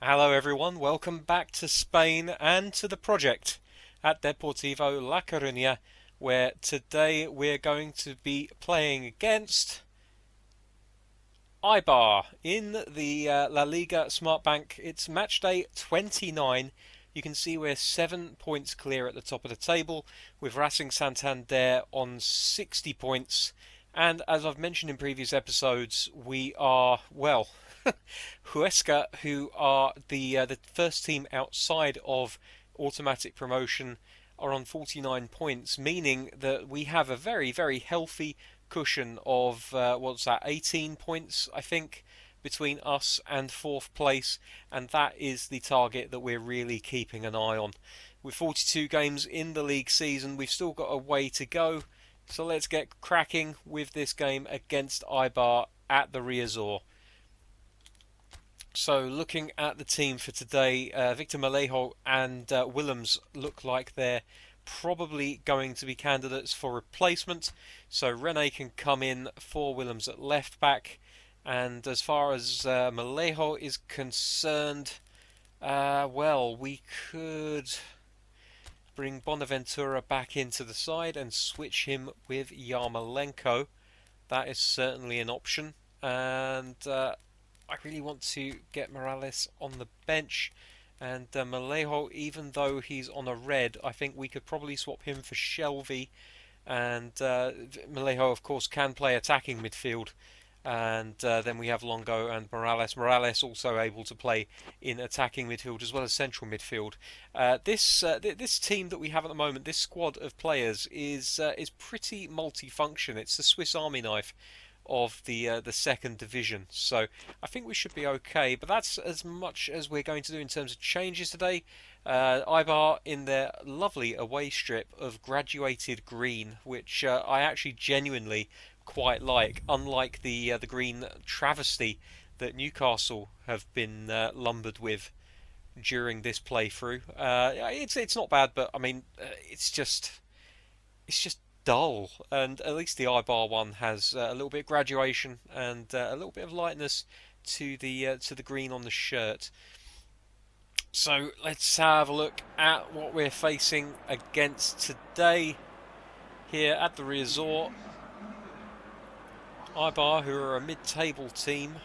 Hello everyone, welcome back to Spain and to the project at Deportivo La Coruna, where today we're going to be playing against Eibar in the La Liga Smart Bank. It's match day 29. You can see we're 7 points clear at the top of the table, with Racing Santander on 60 points. And as I've mentioned in previous episodes, we are, well, Huesca, who are the first team outside of automatic promotion, are on 49 points, meaning that we have a very, very healthy cushion of what's that, 18 points, I think, between us and fourth place, and that is the target that we're really keeping an eye on. With 42 games in the league season, we've still got a way to go, so let's get cracking with this game against Eibar at the Riazor. So looking at the team for today, Victor Malejo and Willems look like they're probably going to be candidates for replacement. So Rene can come in for Willems at left back. And as far as Malejo is concerned, well, we could bring Bonaventura back into the side and switch him with Yarmolenko. That is certainly an option. And I really want to get Morales on the bench, and Malejo, even though he's on a red, I think we could probably swap him for Shelby. And Malejo, of course, can play attacking midfield. And then we have Longo and Morales. Morales also able to play in attacking midfield as well as central midfield. This team that we have at the moment, this squad of players, is pretty multifunction. It's the Swiss Army knife of the second division. So I think we should be okay. But that's as much as we're going to do in terms of changes today. Eibar in their lovely away strip of graduated green, which I actually genuinely quite like, unlike the green travesty that Newcastle have been lumbered with during this playthrough. It's not bad, but I mean it's just dull, and at least the Eibar one has a little bit of graduation and a little bit of lightness to the green on the shirt. So let's have a look at what we're facing against today here at the resort. Eibar, who are a mid-table team,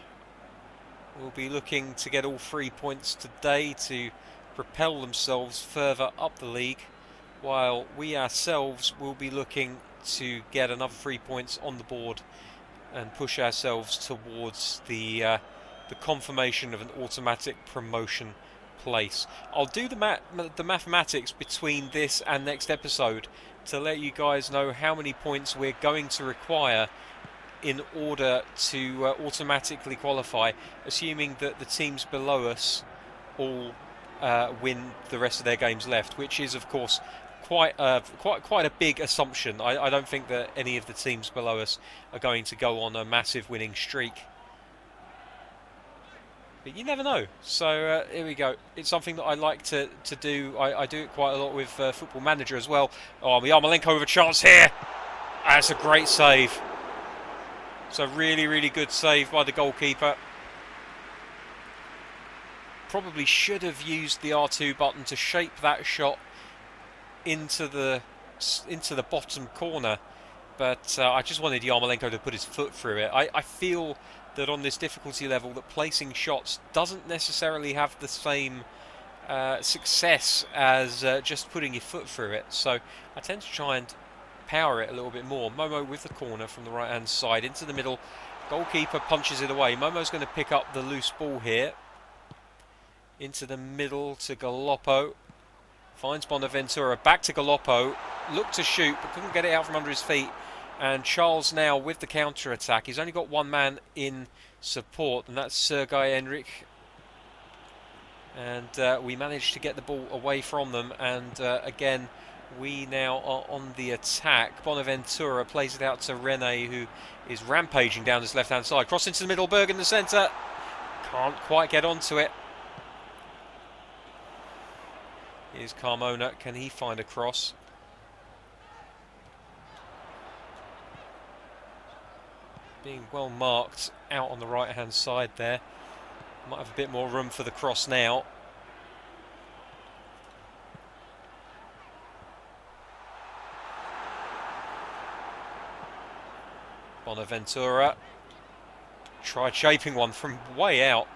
will be looking to get all 3 points today to propel themselves further up the league, while we ourselves will be looking to get another 3 points on the board and push ourselves towards the confirmation of an automatic promotion place. I'll do the mathematics between this and next episode to let you guys know how many points we're going to require in order to automatically qualify, assuming that the teams below us all win the rest of their games left, which is of course quite a big assumption. I don't think that any of the teams below us are going to go on a massive winning streak, but you never know. So here we go. It's something that I like to do. I do it quite a lot with Football Manager as well. Oh, Yarmolenko with a chance here. That's a great save. So really good save by the goalkeeper. Probably should have used the R2 button to shape that shot into the bottom corner, but I just wanted Yarmolenko to put his foot through it. I feel that on this difficulty level that placing shots doesn't necessarily have the same success as just putting your foot through it, so I tend to try and power it a little bit more. Momo with the corner from the right hand side into the middle. Goalkeeper punches it away. Momo's going to pick up the loose ball here. Into the middle to Galoppo. Finds Bonaventura. Back to Galoppo. Looked to shoot but couldn't get it out from under his feet. And Charles now with the counter attack. He's only got one man in support, and that's Sergei Enrich. And we managed to get the ball away from them, and again we now are on the attack. Bonaventura plays it out to Rene, who is rampaging down his left hand side. Cross into the middle, Berg in the centre. Can't quite get onto it. Here's Carmona. Can he find a cross? Being well marked out on the right hand side there. Might have a bit more room for the cross now. Bonaventura tried shaping one from way out.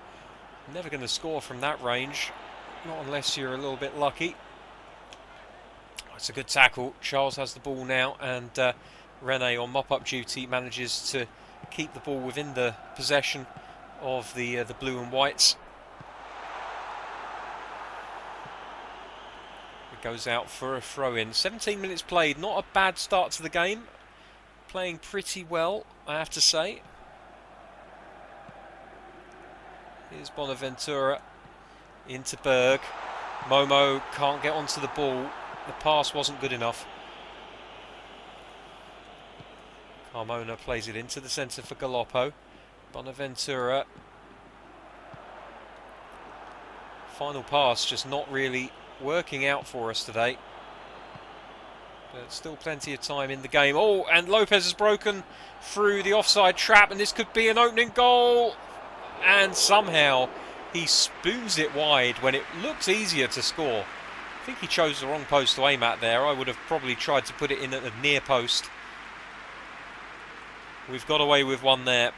Never going to score from that range, not unless you're a little bit lucky. It's a good tackle. Charles has the ball now, and Rene on mop-up duty manages to keep the ball within the possession of the blue and whites. It goes out for a throw-in. 17 minutes played, not a bad start to the game. Playing pretty well, I have to say. Here's Bonaventura into Berg. Momo can't get onto the ball. The pass wasn't good enough. Carmona plays it into the centre for Galoppo. Bonaventura. Final pass just not really working out for us today. But still plenty of time in the game. Oh, and Lopez has broken through the offside trap, and this could be an opening goal. And somehow he spoons it wide when it looks easier to score. I think he chose the wrong post to aim at there. I would have probably tried to put it in at the near post. We've got away with one there.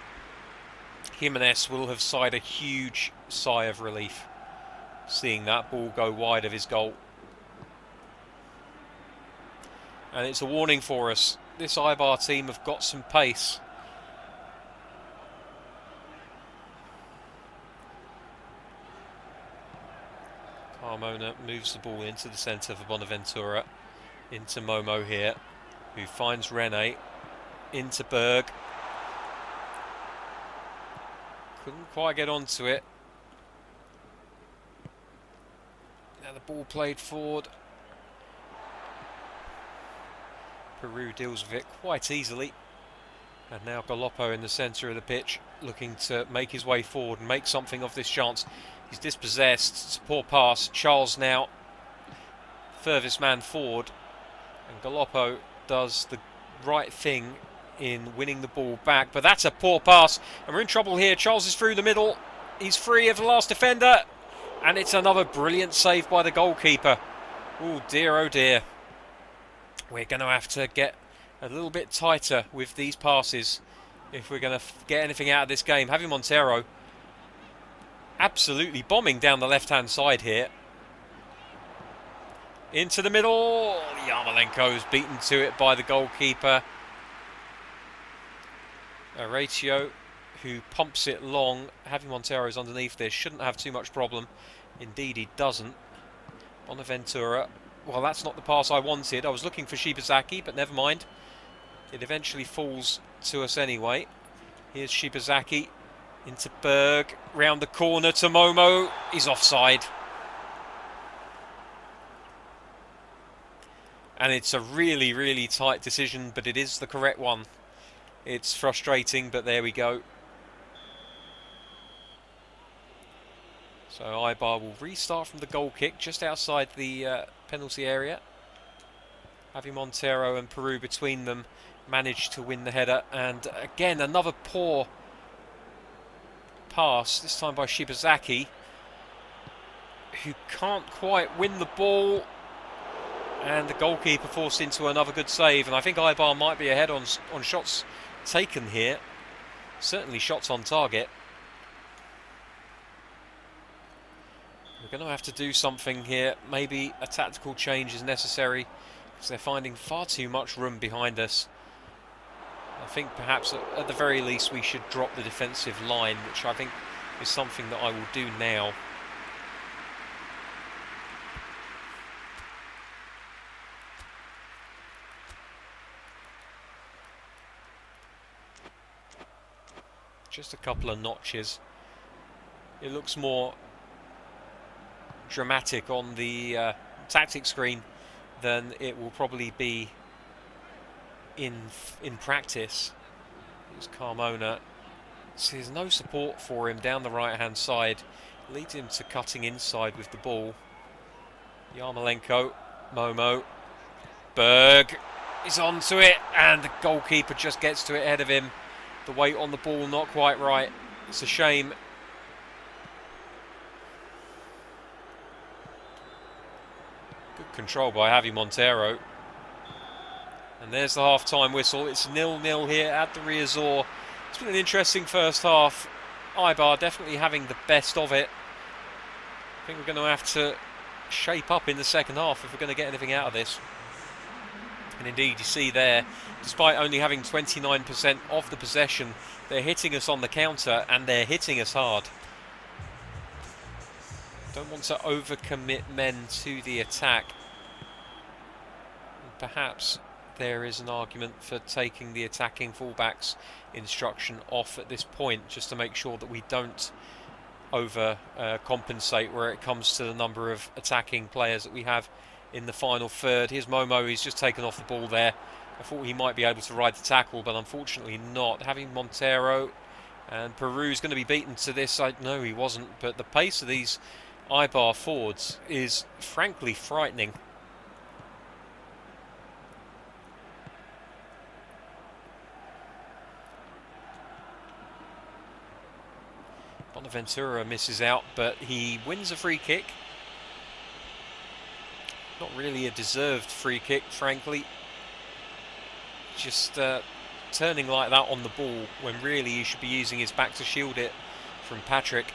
Jimenez will have sighed a huge sigh of relief seeing that ball go wide of his goal. And it's a warning for us. This Eibar team have got some pace. Carmona moves the ball into the centre for Bonaventura. Into Momo here, who finds Rene. Into Berg. Couldn't quite get onto it. Now the ball played forward. Peru deals with it quite easily. And now Galoppo in the centre of the pitch, looking to make his way forward and make something of this chance. He's dispossessed. It's a poor pass. Charles now furthest man forward. And Galoppo does the right thing in winning the ball back. But that's a poor pass. And we're in trouble here. Charles is through the middle. He's free of the last defender. And it's another brilliant save by the goalkeeper. Oh dear. We're going to have to get a little bit tighter with these passes if we're going to get anything out of this game. Javi Montero absolutely bombing down the left-hand side here. Into the middle. Yarmolenko's beaten to it by the goalkeeper. Horatio, who pumps it long. Javi Montero's underneath there. Shouldn't have too much problem. Indeed, he doesn't. Bonaventura. Well, that's not the pass I wanted. I was looking for Shibazaki, but never mind. It eventually falls to us anyway. Here's Shibazaki into Berg. Round the corner to Momo. He's offside. And it's a really tight decision, but it is the correct one. It's frustrating, but there we go. So Eibar will restart from the goal kick just outside the penalty area. Javi Montero and Peru between them managed to win the header. And again, another poor pass, this time by Shibazaki, who can't quite win the ball. And the goalkeeper forced into another good save. And I think Eibar might be ahead on shots taken here. Certainly shots on target. We're going to have to do something here. Maybe a tactical change is necessary because they're finding far too much room behind us. I think perhaps at the very least we should drop the defensive line, which I think is something that I will do now. Just a couple of notches. It looks more dramatic on the tactic screen than it will probably be in practice. It's Carmona. So there's no support for him down the right hand side. Leads him to cutting inside with the ball. Yarmolenko, Momo, Berg is onto it, and the goalkeeper just gets to it ahead of him. The weight on the ball not quite right. It's a shame. control by Javi Montero. And there's the half-time whistle. It's 0-0 here at the Riazor. It's been an interesting first half. Eibar definitely having the best of it. I think we're going to have to shape up in the second half if we're going to get anything out of this. And indeed, you see there, despite only having 29% of the possession, they're hitting us on the counter and they're hitting us hard. Don't want to overcommit men to the attack. And perhaps there is an argument for taking the attacking fullbacks instruction off at this point, just to make sure that we don't compensate where it comes to the number of attacking players that we have in the final third. Here's Momo, he's just taken off the ball there. I thought he might be able to ride the tackle, but unfortunately not. Having Montero, and Peru's going to be beaten to this. No, he wasn't, but the pace of these Eibar forwards is frankly frightening. Bonaventura misses out, but he wins a free kick. Not really a deserved free kick, frankly. Just turning like that on the ball when really he should be using his back to shield it from Patrick.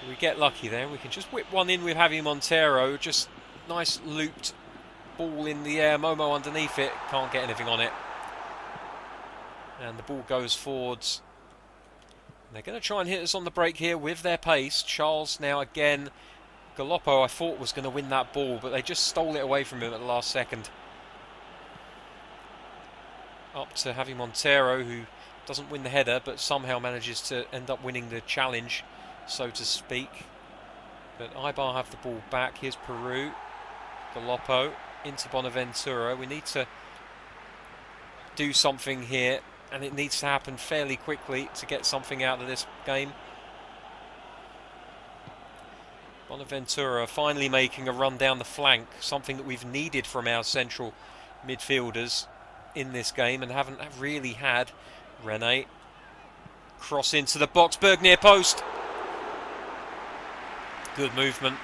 We get lucky there. We can just whip one in with Javi Montero. Just nice looped ball in the air. Momo underneath it. Can't get anything on it. And the ball goes forwards. They're going to try and hit us on the break here with their pace. Charles now again. Galoppo I thought was going to win that ball, but they just stole it away from him at the last second. Up to Javi Montero, who doesn't win the header, but somehow manages to end up winning the challenge, so to speak. But Eibar have the ball back. Here's Peru. Galoppo into Bonaventura. We need to do something here, and it needs to happen fairly quickly to get something out of this game. Bonaventura finally making a run down the flank, something that we've needed from our central midfielders in this game and haven't really had. Rene, cross into the box, Berg near post. Good movement,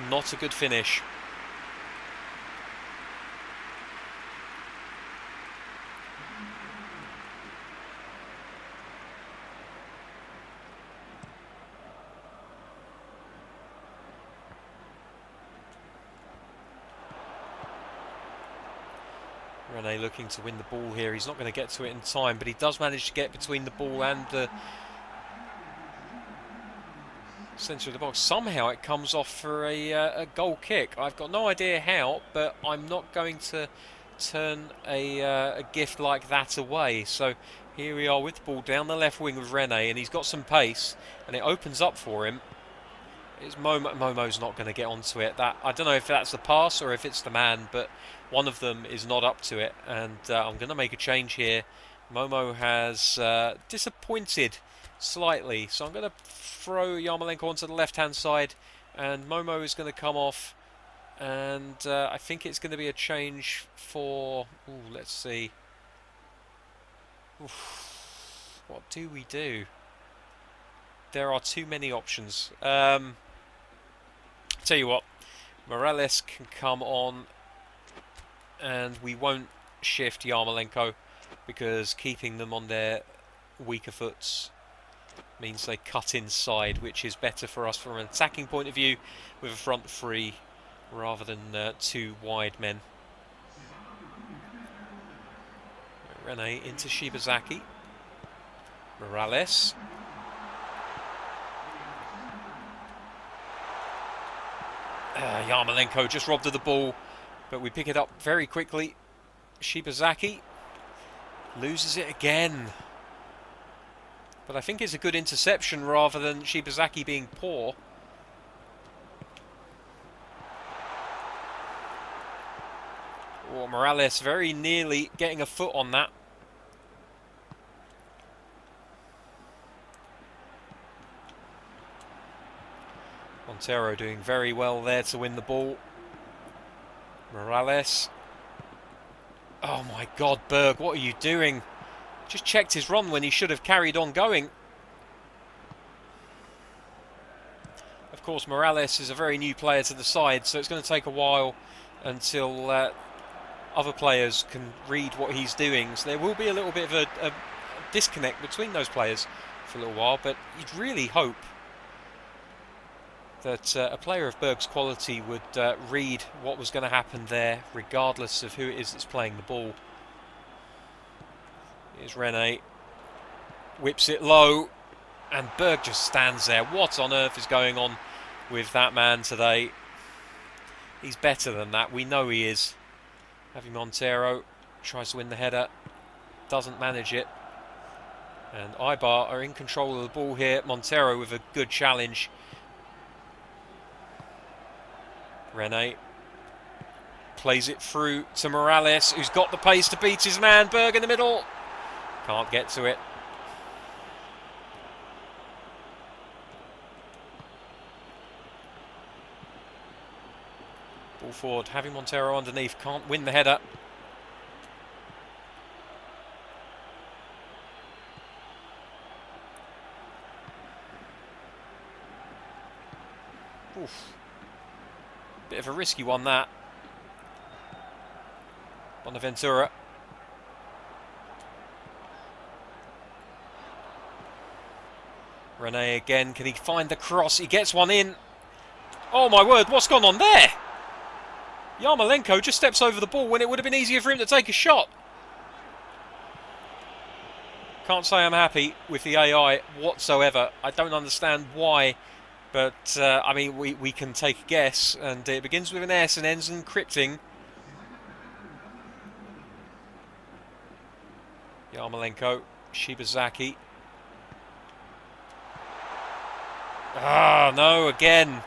not a good finish. Rene looking to win the ball here. He's not going to get to it in time, but he does manage to get between the ball and the centre of the box. Somehow it comes off for a goal kick. I've got no idea how, but I'm not going to turn a gift like that away. So here we are with the ball down the left wing with Rene, and he's got some pace, and it opens up for him. It's Momo's not going to get onto it. I don't know if that's the pass or if it's the man, but one of them is not up to it. And I'm going to make a change here. Momo has disappointed slightly, so I'm going to throw Yarmolenko onto the left-hand side, and Momo is going to come off. And I think it's going to be a change for... Ooh, let's see. Oof. What do we do? There are too many options. Tell you what, Morales can come on, and we won't shift Yarmolenko because keeping them on their weaker foots means they cut inside, which is better for us from an attacking point of view with a front three rather than two wide men. Rene into Shibazaki. Morales. Yarmolenko just robbed of the ball, but we pick it up very quickly. Shibazaki loses it again. But I think it's a good interception rather than Shibazaki being poor. Oh, Morales very nearly getting a foot on that. Montero doing very well there to win the ball. Morales. Oh my God, Berg, what are you doing? Just checked his run when he should have carried on going. I Of course, Morales is a very new player to the side, so it's going to take a while until other players can read what he's doing. So there will be a little bit of a disconnect between those players for a little while, but you'd really hope that a player of Berg's quality would read what was going to happen there, regardless of who it is that's playing the ball. Here's Rene, whips it low, and Berg just stands there. What on earth is going on with that man today? He's better than that, we know he is. Javi Montero tries to win the header, doesn't manage it. And Ibar are in control of the ball here. Montero with a good challenge. Rene plays it through to Morales, who's got the pace to beat his man. Berg in the middle. Can't get to it. Ball forward, having Montero underneath. Can't win the header. Oof. Bit of a risky one, that. Bonaventura. Rene again. Can he find the cross? He gets one in. Oh my word, what's gone on there? Yarmolenko just steps over the ball when it would have been easier for him to take a shot. Can't say I'm happy with the AI whatsoever. I don't understand why. But, I mean, we can take a guess. And it begins with an S and ends in encrypting. Yarmolenko, Shibazaki. Ah, no, again.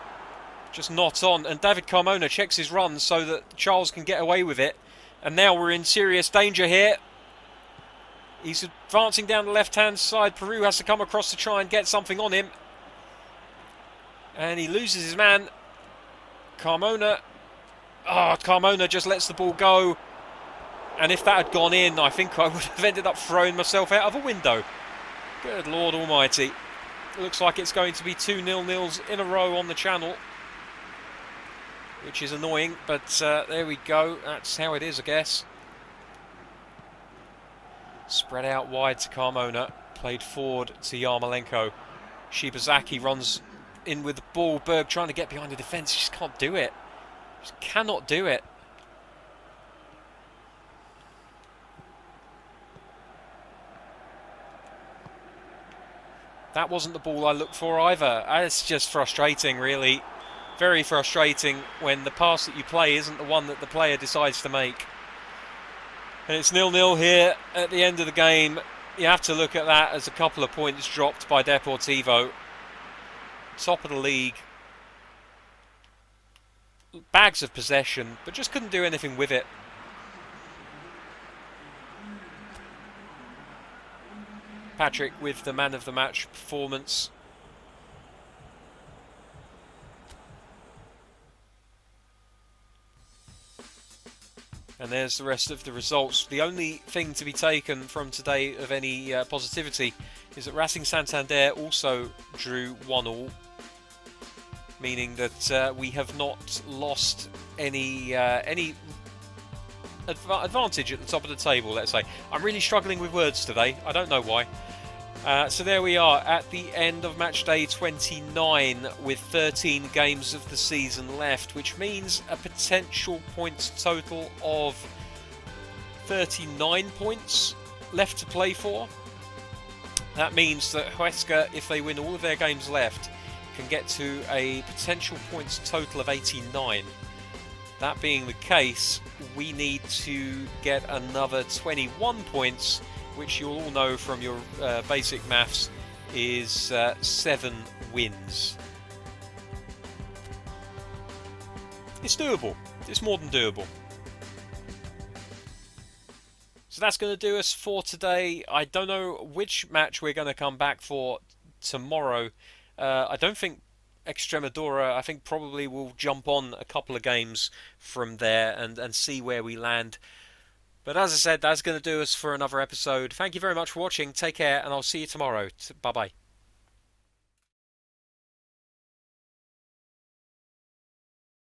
Just not on. And David Carmona checks his run so that Charles can get away with it. And now we're in serious danger here. He's advancing down the left-hand side. Peru has to come across to try and get something on him. And he loses his man. Carmona. Carmona just lets the ball go. And if that had gone in, I think I would have ended up throwing myself out of a window. Good Lord Almighty. It looks like it's going to be 2 0-0s in a row on the channel, which is annoying, but there we go. That's how it is, I guess. Spread out wide to Carmona. Played forward to Yarmolenko. Shibazaki runs in with the ball. Berg trying to get behind the defence. Just can't do it. Just cannot do it. That wasn't the ball I looked for either. It's just frustrating, really. Very frustrating when the pass that you play isn't the one that the player decides to make. And it's 0-0 here at the end of the game. You have to look at that as a couple of points dropped by Deportivo. Top of the league. Bags of possession, but just couldn't do anything with it. Patrick with the man of the match performance. And there's the rest of the results. The only thing to be taken from today of any positivity is that Racing Santander also drew 1-1, meaning that we have not lost any advantage at the top of the table, let's say. I'm really struggling with words today. I don't know why. So there we are at the end of match day 29 with 13 games of the season left, which means a potential points total of 39 points left to play for. That means that Huesca, if they win all of their games left, can get to a potential points total of 89. That being the case, we need to get another 21 points, which you'll all know from your basic maths is 7 wins. It's doable. It's more than doable. So that's going to do us for today. I don't know which match we're going to come back for tomorrow. I don't think Extremadura. I think probably we'll jump on a couple of games from there and see where we land. But as I said, that's going to do us for another episode. Thank you very much for watching. Take care, and I'll see you tomorrow. Bye-bye.